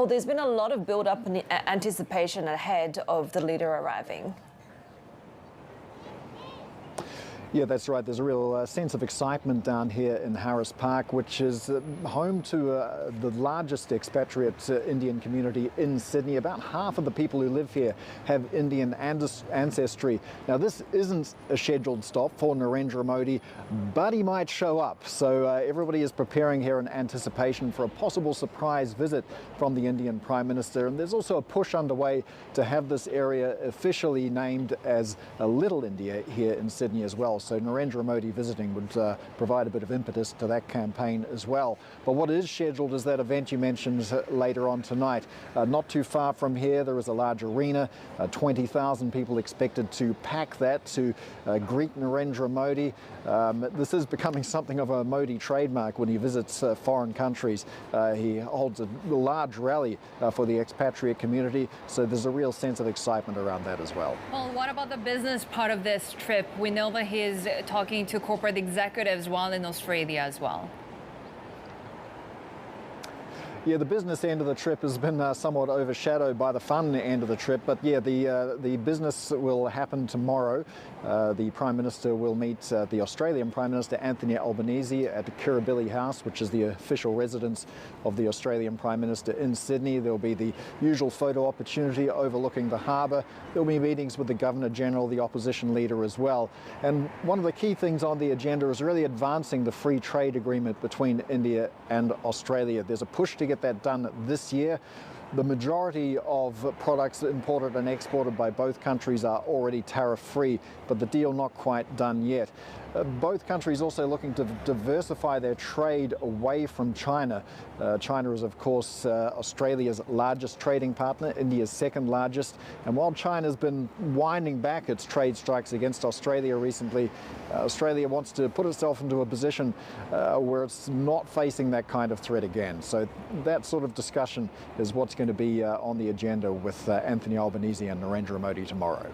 Well, there's been a lot of build-up and anticipation ahead of the leader arriving. Yeah, that's right. There's a real sense of excitement down here in Harris Park, which is home to the largest expatriate Indian community in Sydney. About half of the people who live here have Indian ancestry. Now, this isn't a scheduled stop for Narendra Modi, but he might show up. So everybody is preparing here in anticipation for a possible surprise visit from the Indian Prime Minister. And there's also a push underway to have this area officially named as a Little India here in Sydney as well. So Narendra Modi visiting would provide a bit of impetus to that campaign as well. But what is scheduled is that event you mentioned later on tonight. Not too far from here, there is a large arena, 20,000 people expected to pack that to greet Narendra Modi. This is becoming something of a Modi trademark when he visits foreign countries. He holds a large rally for the expatriate community, so there's a real sense of excitement around that as well. Well, what about the business part of this trip? We know that he is talking to corporate executives while in Australia as well. Yeah, the business end of the trip has been somewhat overshadowed by the fun end of the trip, but yeah, the business will happen tomorrow. The Prime Minister will meet the Australian Prime Minister Anthony Albanese at the Kirribilli House, which is the official residence of the Australian Prime Minister in Sydney. There'll be the usual photo opportunity overlooking the harbour. There'll be meetings with the Governor-General, the opposition leader as well. And one of the key things on the agenda is really advancing the free trade agreement between India and Australia. There's a push to get that done this year. The majority of products imported and exported by both countries are already tariff-free, but the deal not quite done yet. Both countries also looking to diversify their trade away from China. China is, of course, Australia's largest trading partner, India's second largest. And while China's been winding back its trade strikes against Australia recently, Australia wants to put itself into a position where it's not facing that kind of threat again. So that sort of discussion is what's going to be on the agenda with Anthony Albanese and Narendra Modi tomorrow.